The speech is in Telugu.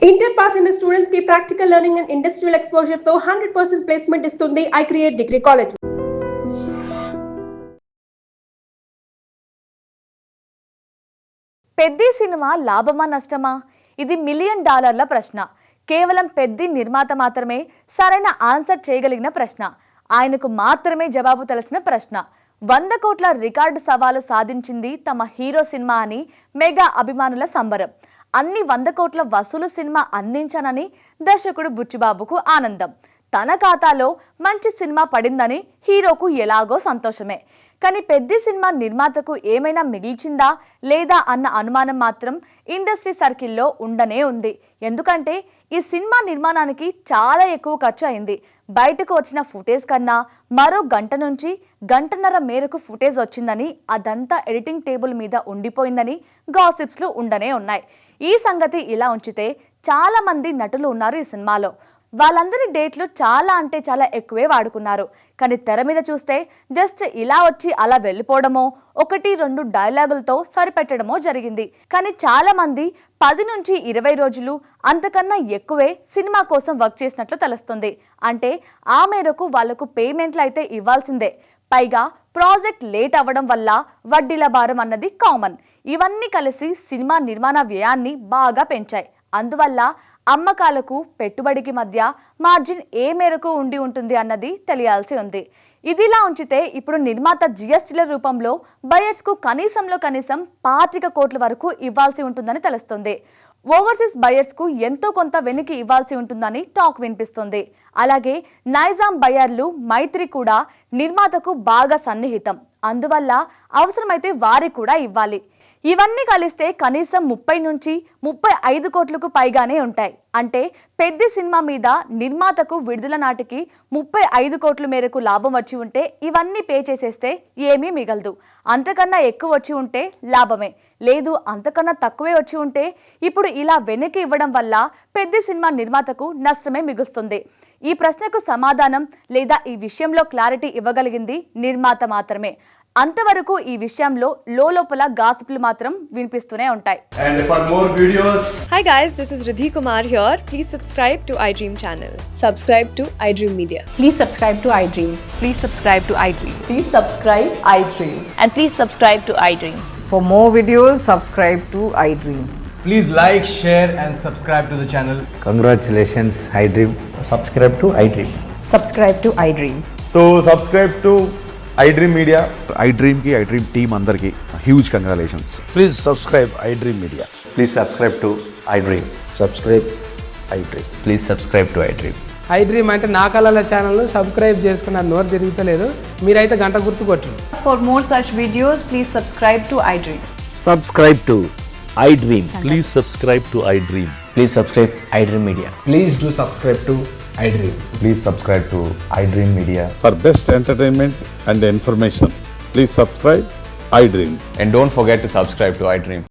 ఇంటర్ పాస్ అయిన స్టూడెంట్స్ కి practical learning and industrial exposure తో 100% ప్లేస్మెంట్ ఇస్తుంది I create degree college. Peddi cinema లాభమా నష్టమా? ఇది $1 మిలియన్ ప్రశ్న. కేవలం పెద్ది నిర్మాత మాత్రమే సరైన ఆన్సర్ చేయగలిగిన ప్రశ్న. ఆయనకు మాత్రమే జవాబు తెలిసిన ప్రశ్న. 100 కోట్ల రికార్డు సవాలు సాధించింది తమ హీరో సినిమా అని మెగా అభిమానుల సంబరం. అన్ని 100 కోట్ల వసూలు సినిమా అందించానని దర్శకుడు బుచ్చిబాబుకు ఆనందం. తన ఖాతాలో మంచి సినిమా పడిందని హీరోకు ఎలాగో సంతోషమే. కానీ పెద్ది సినిమా నిర్మాతకు ఏమైనా మిగిల్చిందా లేదా అన్న అనుమానం మాత్రం ఇండస్ట్రీ సర్కిల్లో ఉండనే ఉంది. ఎందుకంటే ఈ సినిమా నిర్మాణానికి చాలా ఎక్కువ ఖర్చు అయింది. బయటకు వచ్చిన ఫుటేజ్ కన్నా మరో గంట నుంచి గంటన్నర మేరకు ఫుటేజ్ వచ్చిందని, అదంతా ఎడిటింగ్ టేబుల్ మీద ఉండిపోయిందని గాసిప్స్లు ఉండనే ఉన్నాయి. ఈ సంగతి ఇలా ఉంచితే చాలా మంది నటులు ఉన్నారు ఈ సినిమాలో. వాళ్ళందరి డేట్లు చాలా అంటే చాలా ఎక్కువే వాడుకున్నారు. కానీ తెర మీద చూస్తే జస్ట్ ఇలా వచ్చి అలా వెళ్ళిపోవడమో, 1-2 డైలాగులతో సరిపెట్టడమో జరిగింది. కానీ చాలా మంది 10 నుంచి 20 రోజులు అంతకన్నా ఎక్కువే సినిమా కోసం వర్క్ చేసినట్లు తెలుస్తుంది. అంటే ఆ మేరకు వాళ్లకు పేమెంట్లు అయితే ఇవ్వాల్సిందే. పైగా ప్రాజెక్ట్ లేట్ అవ్వడం వల్ల వడ్డీల భారం అన్నది కామన్. ఇవన్నీ కలిసి సినిమా నిర్మాణ వ్యయాన్ని బాగా పెంచాయి. అందువల్ల అమ్మకాలకు పెట్టుబడికి మధ్య మార్జిన్ ఏ మేరకు ఉండి ఉంటుంది అన్నది తెలియాల్సి ఉంది. ఇదిలా ఉంచితే ఇప్పుడు నిర్మాత జిఎస్టీల రూపంలో బయర్స్కు కనీసం 25 కోట్ల వరకు ఇవ్వాల్సి ఉంటుందని తెలుస్తుంది. ఓవర్సీస్ బయర్స్కు ఎంతో కొంత వెనక్కి ఇవ్వాల్సి ఉంటుందని టాక్ వినిపిస్తుంది. అలాగే నైజాం బయర్లు మైత్రి కూడా నిర్మాతకు బాగా సన్నిహితం. అందువల్ల అవసరమైతే వారికి కూడా ఇవ్వాలి. ఇవన్నీ కలిస్తే కనీసం 30 నుంచి 35 కోట్లకు పైగానే ఉంటాయి. అంటే పెద్ద సినిమా మీద నిర్మాతకు విడుదల నాటికి 35 కోట్ల మేరకు లాభం వచ్చి ఉంటే ఇవన్నీ పే చేసేస్తే ఏమీ మిగలదు. అంతకన్నా ఎక్కువ వచ్చి ఉంటే లాభమే, లేదు అంతకన్నా తక్కువే వచ్చి ఉంటే ఇప్పుడు ఇలా వెనక్కి ఇవ్వడం వల్ల పెద్ద సినిమా నిర్మాతకు నష్టమే మిగులుస్తుంది. ఈ ప్రశ్నకు సమాధానం లేదా ఈ విషయంలో క్లారిటీ ఇవ్వగలిగింది నిర్మాత మాత్రమే. అంతవరకు ఈ విషయంలో లోపల గాసిప్లు మాత్రం వినిపిస్తూనే ఉంటాయి. And for more videos, Hi guys, this is Riddhi Kumar here. Please subscribe to iDream channel. Subscribe to iDream Media. Please subscribe to iDream. Please subscribe to iDream. Please subscribe iDream. And please subscribe to iDream. For more videos, subscribe to iDream. please like, share and subscribe to the channel. Congratulations, iDream. Subscribe to iDream. Subscribe to iDream. So subscribe to iDream Media. iDream ki iDream team andarki huge congratulations. Please subscribe iDream Media. Please subscribe to iDream. Subscribe iDream. Please subscribe to iDream. iDream అంటే నా కళల ఛానల్ సబ్స్క్రైబ్ చేసుకున్న నోరు తిరుగుతలేదు. మీరైతే గంట గుర్తు కొట్టండి. For more such videos, please subscribe to iDream. Subscribe to iDream. Please subscribe to iDream. Please subscribe iDream Media. Please do subscribe to iDream. Please subscribe to iDream Media. For best entertainment and information, please subscribe iDream. And don't forget to subscribe to iDream.